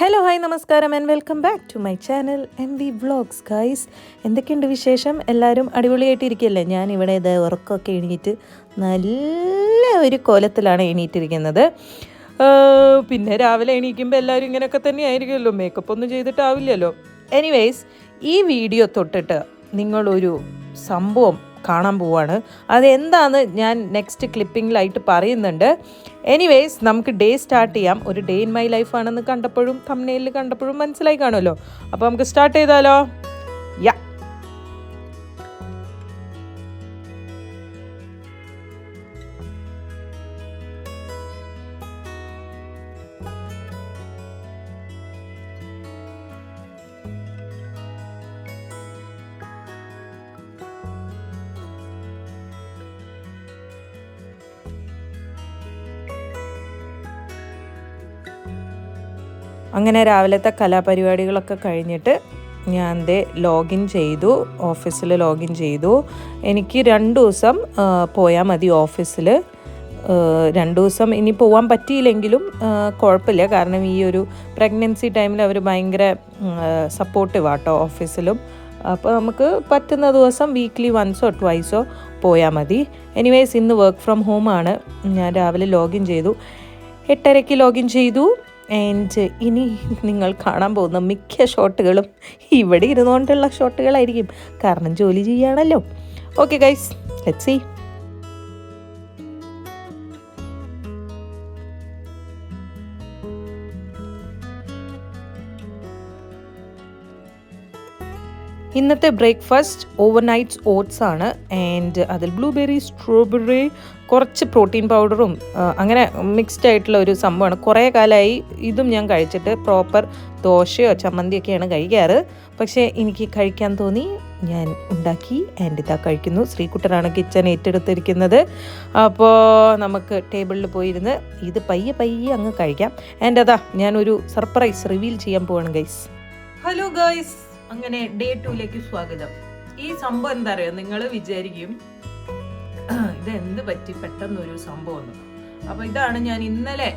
Hello hi നമസ്കാരം and welcome back to my channel MV vlogs guys. എന്തൊക്കെയുണ്ട് വിശേഷം? എല്ലാവരും അടിപൊളിയായിട്ടിരിക്കുകയല്ലേ? ഞാനിവിടെ ഇത് ഉറക്കമൊക്കെ എണീറ്റ് നല്ല ഒരു കോലത്തിലാണ് എണീറ്റിരിക്കുന്നത്. പിന്നെ രാവിലെ എണീക്കുമ്പോൾ എല്ലാവരും ഇങ്ങനെയൊക്കെ തന്നെ ആയിരിക്കുമല്ലോ, മേക്കപ്പ് ഒന്നും ചെയ്തിട്ടാവില്ലല്ലോ. എനിവേയ്സ്, ഈ വീഡിയോ തൊട്ടിട്ട് നിങ്ങളൊരു സംഭവം കാണാൻ പോവാണ്. അതെന്താണെന്ന് ഞാൻ നെക്സ്റ്റ് ക്ലിപ്പിങ്ങിലായിട്ട് പറയുന്നുണ്ട്. എനിവേയ്സ്, നമുക്ക് ഡേ സ്റ്റാർട്ട് ചെയ്യാം. ഒരു ഡേ ഇൻ മൈ ലൈഫ് ആണെന്ന് കണ്ടപ്പോഴും തംബ്നെയിലിൽ കണ്ടപ്പോഴും മനസ്സിലായി കാണുമല്ലോ. അപ്പോൾ നമുക്ക് സ്റ്റാർട്ട് ചെയ്താലോ? യാ. അങ്ങനെ രാവിലത്തെ കലാപരിപാടികളൊക്കെ കഴിഞ്ഞിട്ട് ഞാൻ ലോഗിൻ ചെയ്തു, ഓഫീസിൽ ലോഗിൻ ചെയ്തു. എനിക്ക് 2 ദിവസം പോയാൽ മതി ഓഫീസിൽ. 2 ദിവസം ഇനി പോകാൻ പറ്റിയില്ലെങ്കിലും കുഴപ്പമില്ല, കാരണം ഈ ഒരു പ്രഗ്നൻസി ടൈമിൽ അവർ ഭയങ്കര സപ്പോർട്ടീവ് ആട്ടോ ഓഫീസിലും. അപ്പോൾ നമുക്ക് പറ്റുന്ന ദിവസം വീക്ക്ലി 1 or 2 പോയാൽ മതി. എനിവേയ്സ്, ഇന്ന് വർക്ക് ഫ്രം ഹോമാണ്. ഞാൻ രാവിലെ ലോഗിൻ ചെയ്തു, 8:30 ലോഗിൻ ചെയ്തു. ആൻഡ് ഇനി നിങ്ങൾ കാണാൻ പോകുന്ന മിക്ക ഷോട്ടുകളും ഇവിടെ ഇരുന്നുകൊണ്ടുള്ള ഷോട്ടുകളായിരിക്കും, കാരണം ജോലി ചെയ്യുകയാണല്ലോ. Okay guys, let's see. ഇന്നത്തെ ബ്രേക്ക്ഫാസ്റ്റ് ഓവർനൈറ്റ്സ് ഓട്സ് ആണ്. ആൻഡ് അതിൽ ബ്ലൂബെറി, സ്ട്രോബെറി, കുറച്ച് പ്രോട്ടീൻ പൗഡറും അങ്ങനെ മിക്സ്ഡ് ആയിട്ടുള്ള ഒരു സംഭവമാണ്. കുറേ കാലമായി ഇതും ഞാൻ കഴിച്ചിട്ട്. പ്രോപ്പർ ദോശയോ ചമ്മന്തിയൊക്കെയാണ് കഴിക്കാറ്, പക്ഷേ എനിക്ക് കഴിക്കാൻ തോന്നി, ഞാൻ ഉണ്ടാക്കി. ആൻഡ് ഇതാ കഴിക്കുന്നു. ശ്രീകുട്ടനാണ് കിച്ചൺ ഏറ്റെടുത്തിരിക്കുന്നത്. അപ്പോൾ നമുക്ക് ടേബിളിൽ പോയിരുന്ന് ഇത് പയ്യെ അങ്ങ് കഴിക്കാം. ആൻഡ് അതാ ഞാനൊരു സർപ്രൈസ് റിവീൽ ചെയ്യാൻ പോവാണ് ഗൈസ്. ഹലോ ഗൈസ്, അങ്ങനെ ഡേ 2ലേക്ക് സ്വാഗതം. ഈ സംഭവം എന്താ പറയുക, നിങ്ങൾ വിചാരിക്കും ഇതെന്ത് പറ്റി പെട്ടെന്നൊരു സംഭവം. അപ്പൊ ഇതാണ് ഞാൻ ഇന്നലെ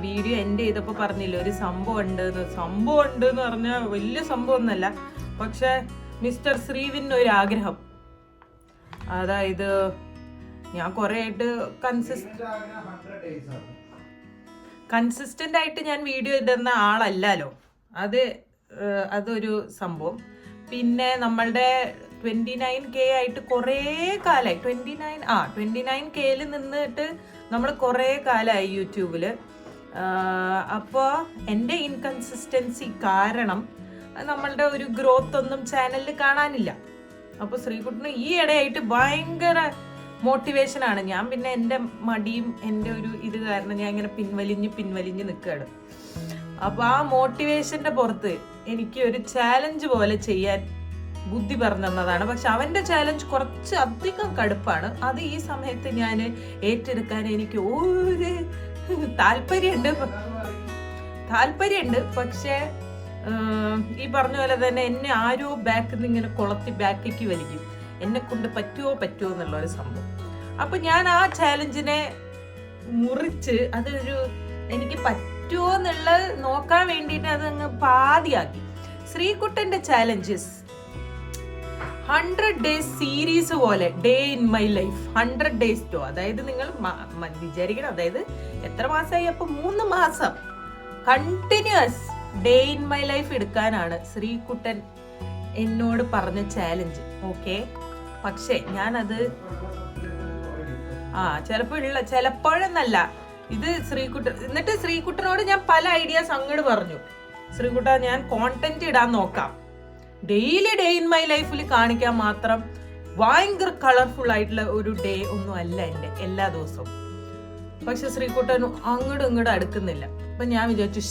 വീഡിയോ എൻഡ് ചെയ്തപ്പോൾ പറഞ്ഞില്ല, ഒരു സംഭവം ഉണ്ട് എന്ന് പറഞ്ഞാൽ വലിയ സംഭവം ഒന്നല്ല, പക്ഷെ മിസ്റ്റർ ശ്രീവിന് ഒരു ആഗ്രഹം. അതായത് ഞാൻ കുറെ ആയിട്ട് കൺസിസ്റ്റന്റ് ആയിട്ട് ഞാൻ വീഡിയോ ഇടുന്ന ആളല്ലല്ലോ, അതൊരു സംഭവം. പിന്നെ നമ്മളുടെ 29K ആയിട്ട് കുറേ കാലമായി, 29Kയിൽ നിന്നിട്ട് നമ്മൾ കുറേ കാലമായി യൂട്യൂബിൽ. അപ്പോൾ എൻ്റെ ഇൻകൺസിസ്റ്റൻസി കാരണം നമ്മളുടെ ഒരു ഗ്രോത്ത് ഒന്നും ചാനലിൽ കാണാനില്ല. അപ്പോൾ ശ്രീകുട്ടന് ഈ ഇടയായിട്ട് ഭയങ്കര മോട്ടിവേഷനാണ്. ഞാൻ പിന്നെ എൻ്റെ മടിയും എൻ്റെ ഒരു ഇത് കാരണം ഞാൻ ഇങ്ങനെ പിൻവലിഞ്ഞ് നിൽക്കുകയാണ്. അപ്പോൾ ആ മോട്ടിവേഷൻ്റെ പുറത്ത് എനിക്ക് ഒരു ചാലഞ്ച് പോലെ ചെയ്യാൻ ബുദ്ധി പറഞ്ഞു തന്നതാണ്. പക്ഷെ അവൻ്റെ ചാലഞ്ച് കുറച്ച് അധികം കടുപ്പാണ്. അത് ഈ സമയത്ത് ഞാൻ ഏറ്റെടുക്കാൻ എനിക്ക് ഒരു താല്പര്യമുണ്ട്. പക്ഷേ ഈ പറഞ്ഞ പോലെ തന്നെ എന്നെ ആരോ ബാക്കിൽ നിന്ന് ഇങ്ങനെ കുളത്തി ബാക്കിലേക്ക് വലിക്കും, എന്നെ കൊണ്ട് പറ്റുമോ എന്നുള്ളൊരു സംഭവം. അപ്പൊ ഞാൻ ആ ചാലഞ്ചിനെ മുറിച്ച് അതൊരു എനിക്ക് പറ്റുമോ എന്നുള്ളത് നോക്കാൻ വേണ്ടിയിട്ട് അതങ്ങ് പാതിയാക്കി. ശ്രീകുട്ടന്റെ ചാലഞ്ചസ് 100 days സീരീസ് പോലെ, day in my life 100 days ടോ. അതായത് നിങ്ങൾ വിചാരിക്കണം, അതായത് എത്ര മാസമായി? അപ്പൊ 3 മാസം continuous day in my life എടുക്കാനാണ് ശ്രീകുട്ടൻ എന്നോട് പറഞ്ഞ ചാലഞ്ച്. ഓക്കെ, പക്ഷെ ഞാനത് ചിലപ്പോഴെന്നല്ല, ഇത് എന്നിട്ട് ശ്രീകുട്ടനോട് ഞാൻ പല ഐഡിയാസ് അങ്ങോട്ട് പറഞ്ഞു. ശ്രീകുട്ട, ഞാൻ കോണ്ടന്റ് ഇടാൻ നോക്കാം, ഡെയിലി ഡേ ഇൻ മൈ ലൈഫിൽ കാണിക്കാൻ മാത്രം ഭയങ്കര കളർഫുൾ ആയിട്ടുള്ള ഒരു ഡേ ഒന്നും അല്ല എൻ്റെ എല്ലാ ദിവസവും. പക്ഷെ ശ്രീകുട്ടനും അങ്ങോട്ടും അടുക്കുന്നില്ല. അപ്പൊ ഞാൻ വിചാരിച്ചു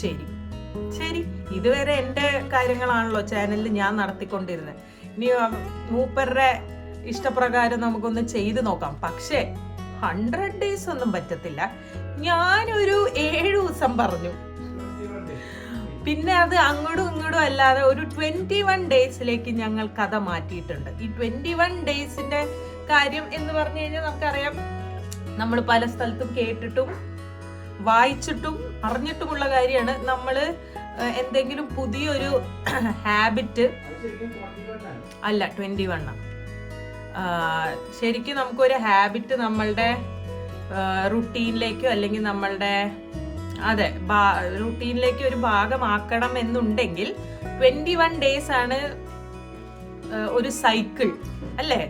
ശരി, ഇതുവരെ എൻ്റെ കാര്യങ്ങളാണല്ലോ ചാനലിൽ ഞാൻ നടത്തിക്കൊണ്ടിരുന്നത്, ഇനി മൂപ്പരുടെ ഇഷ്ടപ്രകാരം നമുക്കൊന്ന് ചെയ്ത് നോക്കാം. പക്ഷേ 100 days ഒന്നും പറ്റത്തില്ല. ഞാനൊരു 7 ദിവസം പറഞ്ഞു. പിന്നെ അത് അങ്ങോട്ടും അല്ലാതെ ഒരു 21 daysലേക്ക് ഞങ്ങൾ കഥ മാറ്റിയിട്ടുണ്ട്. ഈ 21 daysന്റെ കാര്യം എന്ന് പറഞ്ഞു കഴിഞ്ഞാൽ നമുക്കറിയാം, നമ്മൾ പല സ്ഥലത്തും കേട്ടിട്ടും വായിച്ചിട്ടും അറിഞ്ഞിട്ടുമുള്ള കാര്യമാണ്. നമ്മൾ എന്തെങ്കിലും പുതിയൊരു ഹാബിറ്റ് അല്ല 21 ശരിക്കും നമുക്കൊരു ഹാബിറ്റ് നമ്മളുടെ റുട്ടീനിലേക്കോ അല്ലെങ്കിൽ നമ്മളുടെ റുട്ടീനിലേക്ക് ഒരു ഭാഗമാക്കണം എന്നുണ്ടെങ്കിൽ 21 days ആണ് ഒരു സൈക്കിൾ അല്ലേ.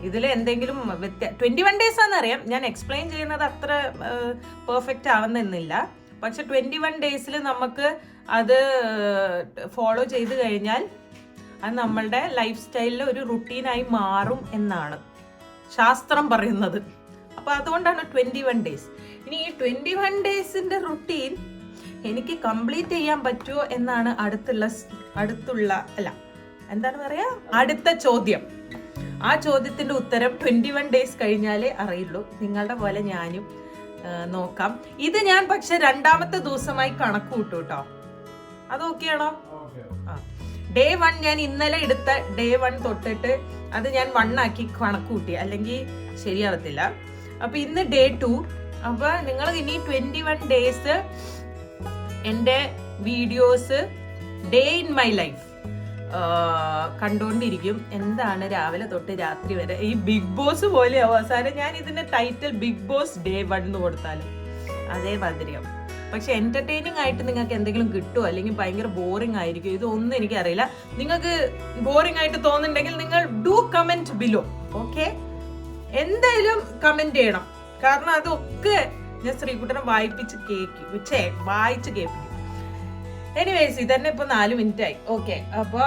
ഇതിൽ എന്തെങ്കിലും 21 days ആണെന്നറിയാം, ഞാൻ എക്സ്പ്ലെയിൻ ചെയ്യുന്നത് അത്ര പെർഫെക്റ്റ് ആവുന്നില്ല. പക്ഷെ 21 days നമുക്ക് അത് ഫോളോ ചെയ്ത് കഴിഞ്ഞാൽ അത് നമ്മളുടെ ലൈഫ് സ്റ്റൈലിൽ ഒരു റുട്ടീനായി മാറും എന്നാണ് ശാസ്ത്രം പറയുന്നത്. അപ്പോൾ അതുകൊണ്ടാണ് 21 days. ഇനി ഈ 21 daysന്റെ റുട്ടീൻ എനിക്ക് കംപ്ലീറ്റ് ചെയ്യാൻ പറ്റുമോ എന്നാണ് അടുത്ത ചോദ്യം. ആ ചോദ്യത്തിന്റെ ഉത്തരം 21 days കഴിഞ്ഞാലേ അറിയുള്ളൂ. നിങ്ങളുടെ പോലെ ഞാനും നോക്കാം. ഇത് ഞാൻ പക്ഷെ 2ാമത്തെ ദിവസമായി കണക്ക് കൂട്ടും കേട്ടോ. അത് ഓക്കെയാണോ? Day 1 ഞാൻ ഇന്നലെ എടുത്ത Day 1 തൊട്ടിട്ട് അത് ഞാൻ 1 ആക്കി കണക്ക് കൂട്ടി, അല്ലെങ്കിൽ ശരിയാവത്തില്ല. അപ്പൊ ഇന്ന് Day 2. അപ്പൊ നിങ്ങൾ ഇനി 21 days എൻ്റെ videos day in my life കണ്ടുകൊണ്ടിരിക്കും. എന്താണ് രാവിലെ തൊട്ട് രാത്രി വരെ ഈ ബിഗ് ബോസ് പോലെ അവസാനം ഞാൻ ഇതിന്റെ ടൈറ്റിൽ ബിഗ് ബോസ് Day 1 എന്ന് കൊടുത്താലും അതേ മാതിരിയാവും. പക്ഷെ എന്റർടൈനിങ് ആയിട്ട് നിങ്ങൾക്ക് എന്തെങ്കിലും കിട്ടുമോ അല്ലെങ്കിൽ ഭയങ്കര ബോറിംഗ് ആയിരിക്കും, ഇതൊന്നും എനിക്കറിയില്ല. നിങ്ങൾക്ക് ബോറിംഗ് ആയിട്ട് തോന്നുന്നുണ്ടെങ്കിൽ നിങ്ങൾ ഡു കമന്റ് ബിലോ. ഓക്കെ, എന്തായാലും കമന്റ് ചെയ്യണം. കാരണം അതൊക്കെ ഞാൻ ശ്രീകുട്ടനെ വായിച്ച് കേൾപ്പിക്കും. എനിവേസ് ഇതന്നെ ഇപ്പൊ 4 minute ആയി. ഓക്കെ, അപ്പൊ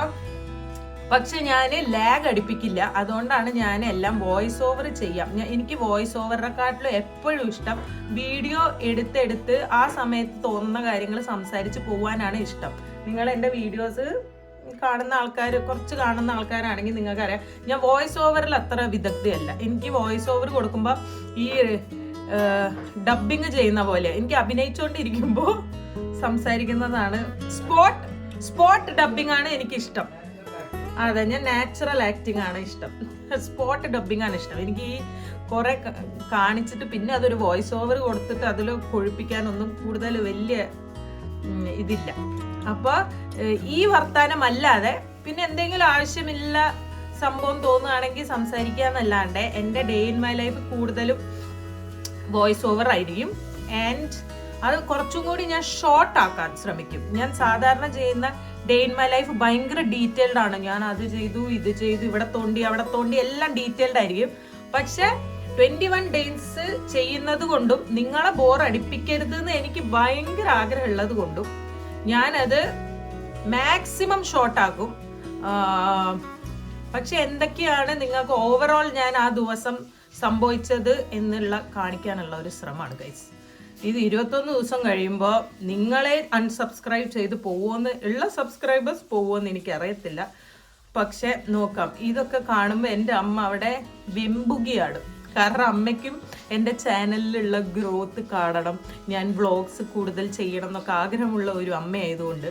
പക്ഷെ ഞാൻ ലാഗ് അടിപ്പിക്കില്ല. അതുകൊണ്ടാണ് ഞാൻ എല്ലാം വോയിസ് ഓവർ ചെയ്യാം. എനിക്ക് വോയിസ് ഓവറിനെക്കാട്ടിലും എപ്പോഴും ഇഷ്ടം വീഡിയോ എടുത്തെടുത്ത് ആ സമയത്ത് തോന്നുന്ന കാര്യങ്ങൾ സംസാരിച്ച് പോവാനാണ് ഇഷ്ടം. നിങ്ങൾ എൻ്റെ വീഡിയോസ് കുറച്ച് കാണുന്ന ആൾക്കാരാണെങ്കിൽ നിങ്ങൾക്കറിയാം ഞാൻ വോയിസ് ഓവറിൽ അത്ര വിദഗ്ധയല്ല. എനിക്ക് വോയിസ് ഓവർ കൊടുക്കുമ്പോൾ ഈ ഡബിങ് ചെയ്യുന്ന പോലെ എനിക്ക് അഭിനയിച്ചുകൊണ്ടിരിക്കുമ്പോൾ സംസാരിക്കുന്നതാണ്. സ്പോട്ട് ഡബിങ് ആണ് എനിക്കിഷ്ടം. അതെ, ഞാൻ നാച്ചുറൽ ആക്ടിങ് ആണ് ഇഷ്ടം. സ്പോട്ട് ഡബിങ് ആണ് ഇഷ്ടം. എനിക്ക് ഈ കുറെ കാണിച്ചിട്ട് പിന്നെ അതൊരു വോയിസ് ഓവർ കൊടുത്തിട്ട് അതിൽ കൊഴിപ്പിക്കാനൊന്നും കൂടുതൽ വലിയ ഇതില്ല. അപ്പൊ ഈ വർത്താനം അല്ലാതെ പിന്നെ എന്തെങ്കിലും ആവശ്യമില്ല സംഭവം തോന്നുകയാണെങ്കിൽ സംസാരിക്കാന്നല്ലാണ്ട് എൻ്റെ ഡേ ഇൻ മൈ ലൈഫ് കൂടുതലും വോയിസ് ഓവർ ആയിരിക്കും. ആൻഡ് അത് കുറച്ചും കൂടി ഞാൻ ഷോർട്ട് ആക്കാൻ ശ്രമിക്കും. ഞാൻ സാധാരണ ചെയ്യുന്ന ഡേ ഇൻ മൈ ലൈഫ് ഭയങ്കര ഡീറ്റെയിൽഡ് ആണ്. ഞാൻ അത് ചെയ്തു, ഇത് ചെയ്തു, ഇവിടെ തോണ്ടി, അവിടെ തോണ്ടി, എല്ലാം ഡീറ്റെയിൽഡ് ആയിരിക്കും. പക്ഷെ 21 days ചെയ്യുന്നത് കൊണ്ടും നിങ്ങളെ ബോർ അടിപ്പിക്കരുത് എന്ന് എനിക്ക് ഭയങ്കര ആഗ്രഹമുള്ളത് കൊണ്ടും ഞാനത് മാക്സിമം ഷോർട്ട് ആക്കും. പക്ഷെ എന്തൊക്കെയാണ് നിങ്ങൾക്ക് ഓവറോൾ ഞാൻ ആ ദിവസം സംഭവിച്ചത് എന്നുള്ള കാണിക്കാനുള്ള ഒരു ശ്രമമാണ് ഗൈസ്. ഇത് 21 ദിവസം കഴിയുമ്പോൾ നിങ്ങളെ അൺസബ്സ്ക്രൈബ് ചെയ്ത് പോവുമെന്ന്, ഉള്ള സബ്സ്ക്രൈബേഴ്സ് പോവുമെന്ന് എനിക്കറിയത്തില്ല. പക്ഷെ നോക്കാം. ഇതൊക്കെ കാണുമ്പോൾ എൻ്റെ അമ്മ അവിടെ വെമ്പുകയാണ്. കാരണം അമ്മയ്ക്കും എൻ്റെ ചാനലിലുള്ള ഗ്രോത്ത് കാണണം, ഞാൻ വ്ളോഗ്സ് കൂടുതൽ ചെയ്യണം എന്നൊക്കെ ആഗ്രഹമുള്ള ഒരു അമ്മയായതുകൊണ്ട്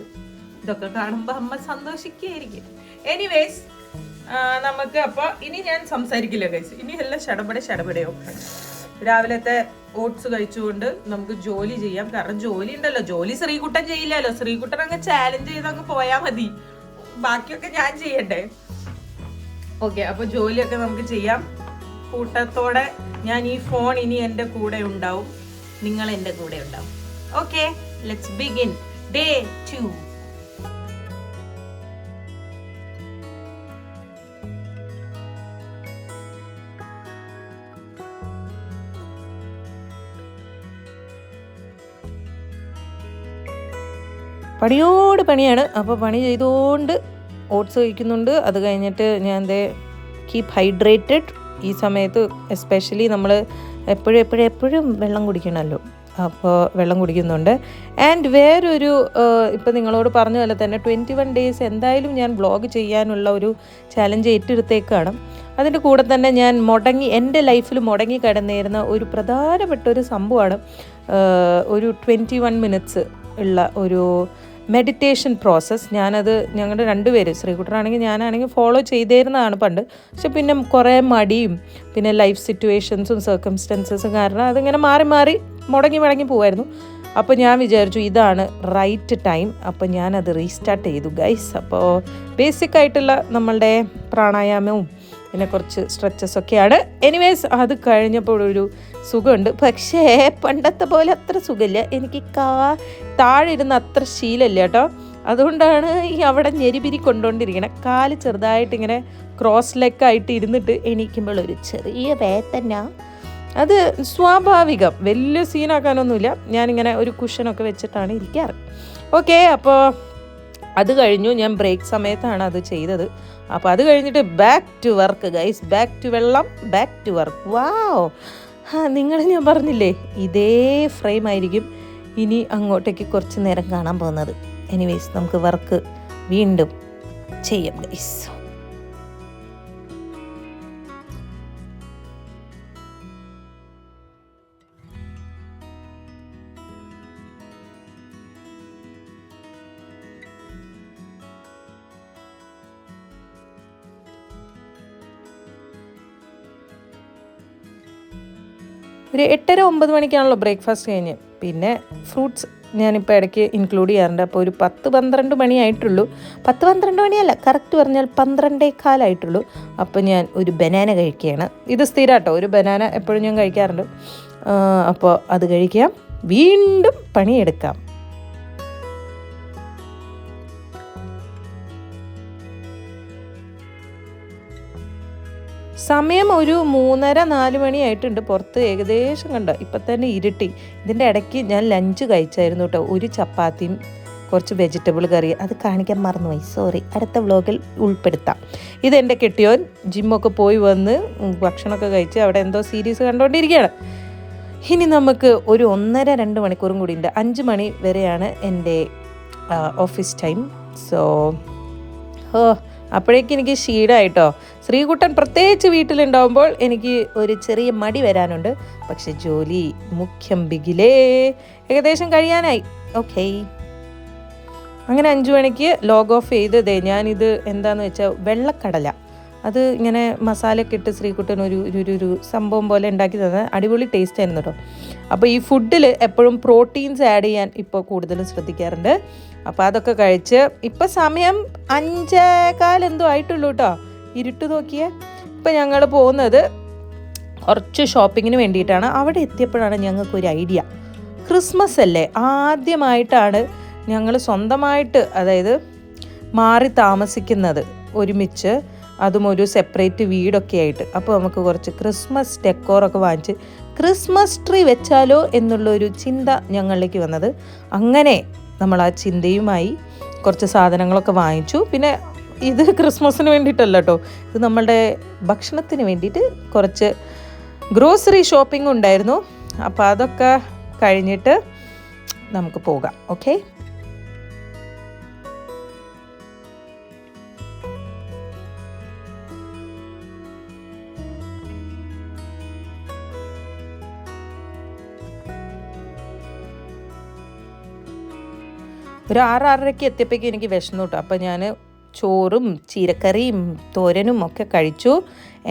ഇതൊക്കെ കാണുമ്പോൾ അമ്മ സന്തോഷിക്കുകയായിരിക്കും. എനിവേസ് നമുക്ക് അപ്പോൾ ഇനി ഞാൻ സംസാരിക്കില്ല ഗൈസ്. ഇനി എല്ലാം ശടപടയോ രാവിലത്തെ ഓട്സ് കഴിച്ചുകൊണ്ട് നമുക്ക് ജോലി ചെയ്യാം. കാരണം ജോലി ഉണ്ടല്ലോ, ജോലി ശ്രീകുട്ടൻ ചെയ്യില്ലല്ലോ. ശ്രീകുട്ടൻ അങ്ങ് ചാലഞ്ച് ചെയ്ത് അങ്ങ് പോയാൽ മതി, ബാക്കിയൊക്കെ ഞാൻ ചെയ്യട്ടെ. ഓക്കെ, അപ്പൊ ജോലിയൊക്കെ നമുക്ക് ചെയ്യാം. കൂട്ടത്തോടെ ഞാൻ ഈ ഫോൺ ഇനി എൻ്റെ കൂടെ ഉണ്ടാവും, നിങ്ങൾ എൻ്റെ കൂടെ ഉണ്ടാവും. Okay, let's begin Day 2. പണിയോട് പണിയാണ്. അപ്പോൾ പണി ചെയ്തുകൊണ്ട് ഓട്സ് കഴിക്കുന്നുണ്ട്. അത് കഴിഞ്ഞിട്ട് ഞാൻ കീപ് ഹൈഡ്രേറ്റഡ്. ഈ സമയത്ത് എസ്പെഷ്യലി നമ്മൾ എപ്പോഴും വെള്ളം കുടിക്കണമല്ലോ. അപ്പോൾ വെള്ളം കുടിക്കുന്നുണ്ട്. ആൻഡ് വേറൊരു ഇപ്പോൾ നിങ്ങളോട് പറഞ്ഞ പോലെ തന്നെ 21 days എന്തായാലും ഞാൻ വ്ളോഗ് ചെയ്യാനുള്ള ഒരു ചാലഞ്ച് ഏറ്റെടുത്തേക്കാണ്. അതിൻ്റെ കൂടെ തന്നെ ഞാൻ എൻ്റെ ലൈഫിൽ മുടങ്ങി കിടന്നിരുന്ന ഒരു പ്രധാനപ്പെട്ട ഒരു സംഭവമാണ് ഒരു 21 minutes ഉള്ള ഒരു മെഡിറ്റേഷൻ പ്രോസസ്സ്. ഞാനത് ഞങ്ങളുടെ 2 പേര്, ശ്രീകുട്ടനാണെങ്കിൽ ഞാനാണെങ്കിൽ ഫോളോ ചെയ്തിരുന്നതാണ് പണ്ട്. പക്ഷെ പിന്നെ കുറേ മടിയും പിന്നെ ലൈഫ് സിറ്റുവേഷൻസും സർക്കംസ്റ്റൻസസും കാരണം അതിങ്ങനെ മാറി മുടങ്ങി പോവായിരുന്നു. അപ്പോൾ ഞാൻ വിചാരിച്ചു ഇതാണ് റൈറ്റ് ടൈം. അപ്പോൾ ഞാനത് റീസ്റ്റാർട്ട് ചെയ്തു ഗൈസ്. അപ്പോൾ ബേസിക്കായിട്ടുള്ള നമ്മളുടെ പ്രാണായാമവും പിന്നെ കുറച്ച് സ്ട്രെച്ചസൊക്കെയാണ്. എനിവേസ് അത് കഴിഞ്ഞപ്പോൾ ഒരു സുഖമുണ്ട്. പക്ഷേ പണ്ടത്തെ പോലെ അത്ര സുഖമില്ല. എനിക്ക് താഴെ ഇരുന്ന് അത്ര ശീലമില്ല കേട്ടോ. അതുകൊണ്ടാണ് ഈ അവിടെ ഞെരിപിരി കൊണ്ടുകൊണ്ടിരിക്കണം. കാല് ചെറുതായിട്ടിങ്ങനെ ക്രോസ് ലെക്കായിട്ട് ഇരുന്നിട്ട് എണീക്കുമ്പോൾ ഒരു ചെറിയ വേദന. അത് സ്വാഭാവികം, വലിയ സീനാക്കാനൊന്നുമില്ല. ഞാനിങ്ങനെ ഒരു കുഷനൊക്കെ വെച്ചിട്ടാണ് ഇരിക്കാറ്. ഓക്കെ, അപ്പോൾ അത് കഴിഞ്ഞു. ഞാൻ ബ്രേക്ക് സമയത്താണ് അത് ചെയ്തത്. അപ്പോൾ അത് കഴിഞ്ഞിട്ട് back to work guys. Back to വെള്ളം, ബാക്ക് ടു വർക്ക്. വാവ്, നിങ്ങൾ ഞാൻ പറഞ്ഞില്ലേ ഇതേ ഫ്രെയിം ആയിരിക്കും ഇനി അങ്ങോട്ടേക്ക് കുറച്ച് നേരം കാണാൻ പോകുന്നത്. എനിവേസ് നമുക്ക് വർക്ക് വീണ്ടും ചെയ്യാം ഗൈസ്. ഒരു 8:30-9 മണിക്കാണല്ലോ ബ്രേക്ക്ഫാസ്റ്റ് കഴിഞ്ഞ്. പിന്നെ ഫ്രൂട്ട്സ് ഞാനിപ്പോൾ ഇടയ്ക്ക് ഇൻക്ലൂഡ് ചെയ്യാറുണ്ട്. അപ്പോൾ ഒരു 10-12 മണിയായിട്ടുള്ളൂ. 10-12 മണിയല്ല, കറക്റ്റ് പറഞ്ഞാൽ 12:15 അപ്പോൾ ഞാൻ ഒരു ബനാന കഴിക്കുകയാണ്. ഇത് സ്ഥിരം കേട്ടോ, ഒരു ബനാന എപ്പോഴും ഞാൻ കഴിക്കാറുണ്ട്. അപ്പോൾ അത് കഴിക്കാം, വീണ്ടും പണിയെടുക്കാം. സമയം ഒരു 3:30-4 മണിയായിട്ടുണ്ട്. പുറത്ത് ഏകദേശം കണ്ടോ ഇപ്പം തന്നെ ഇരുട്ടി. ഇതിൻ്റെ ഇടയ്ക്ക് ഞാൻ ലഞ്ച് കഴിച്ചായിരുന്നു കേട്ടോ. ഒരു ചപ്പാത്തിയും കുറച്ച് വെജിറ്റബിൾ കറി. അത് കാണിക്കാൻ മറന്നുപോയി, സോറി. അടുത്ത വ്ലോഗിൽ ഉൾപ്പെടുത്താം. ഇതെൻ്റെ കെട്ടിയോൻ ജിമ്മൊക്കെ പോയി വന്ന് ഭക്ഷണമൊക്കെ കഴിച്ച് അവിടെ എന്തോ സീരീസ് കണ്ടുകൊണ്ടിരിക്കുകയാണ്. ഇനി നമുക്ക് ഒരു 1.5-2 മണിക്കൂറും കൂടി ഉണ്ട്. 5 മണി വരെയാണ് എൻ്റെ ഓഫീസ് ടൈം. സോ അപ്പോഴേക്കും എനിക്ക് ക്ഷീണമായിട്ടോ. ശ്രീകുട്ടൻ പ്രത്യേകിച്ച് വീട്ടിലുണ്ടാകുമ്പോൾ എനിക്ക് ഒരു ചെറിയ മടി വരാനുണ്ട്. പക്ഷെ ജോലി മുഖ്യം ബിഗിലേ ഏകദേശം കഴിയാനായി. ഓക്കെ, അങ്ങനെ 5 മണിക്ക് ലോഗ് ഓഫ് ചെയ്തതേ. ഞാനിത് എന്താണെന്ന് വെച്ചാൽ വെള്ളക്കടല, അത് ഇങ്ങനെ മസാലയൊക്കെ ഇട്ട് ശ്രീകുട്ടൻ ഒരു സംഭവം പോലെ ഉണ്ടാക്കി തന്നെ അടിപൊളി ടേസ്റ്റ് ആയിരുന്നു കേട്ടോ. അപ്പോൾ ഈ ഫുഡിൽ എപ്പോഴും പ്രോട്ടീൻസ് ആഡ് ചെയ്യാൻ ഇപ്പോൾ കൂടുതലും ശ്രദ്ധിക്കാറുണ്ട്. അപ്പോൾ അതൊക്കെ കഴിച്ച് ഇപ്പം സമയം 5:15 എന്തോ ആയിട്ടുള്ളൂ കേട്ടോ. ഇരുട്ട് നോക്കിയേ. ഇപ്പം ഞങ്ങൾ പോകുന്നത് കുറച്ച് ഷോപ്പിങ്ങിന് വേണ്ടിയിട്ടാണ്. അവിടെ എത്തിയപ്പോഴാണ് ഞങ്ങൾക്കൊരു ഐഡിയ. ക്രിസ്മസ് അല്ലേ, ആദ്യമായിട്ടാണ് ഞങ്ങൾ സ്വന്തമായിട്ട്, അതായത് മാറി താമസിക്കുന്നത് ഒരുമിച്ച്, അതും ഒരു സെപ്പറേറ്റ് വീടൊക്കെ ആയിട്ട്. അപ്പോൾ നമുക്ക് കുറച്ച് ക്രിസ്മസ് ഡെക്കോറൊക്കെ വാങ്ങിച്ച് ക്രിസ്മസ് ട്രീ വെച്ചാലോ എന്നുള്ളൊരു ചിന്ത ഞങ്ങളിലേക്ക് വന്നത്. അങ്ങനെ നമ്മൾ ആ ചിന്തയുമായി കുറച്ച് സാധനങ്ങളൊക്കെ വാങ്ങിച്ചു. പിന്നെ ഇത് ക്രിസ്മസിന് വേണ്ടിയിട്ടല്ല കേട്ടോ, ഇത് നമ്മളുടെ ഭക്ഷണത്തിന് വേണ്ടിയിട്ട് കുറച്ച് ഗ്രോസറി ഷോപ്പിംഗ് ഉണ്ടായിരുന്നു. അപ്പോൾ അതൊക്കെ കഴിഞ്ഞിട്ട് നമുക്ക് പോകാം. ഓക്കെ, ഒരു 6-6:30 എത്തിയപ്പോഴേക്കും എനിക്ക് വിശന്നു കേട്ടോ. അപ്പോൾ ഞാൻ ചോറും ചീരക്കറിയും തോരനും ഒക്കെ കഴിച്ചു.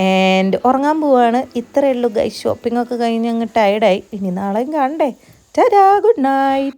ആൻഡ് ഉറങ്ങാൻ പോവാണ്. ഇത്രയേ ഉള്ളൂ ഗൈസ്. ഷോപ്പിംഗ് ഒക്കെ കഴിഞ്ഞ് അങ്ങ് ടയർഡായി. ഇനി നാളെയും കാണണ്ടേ. Tata, good night.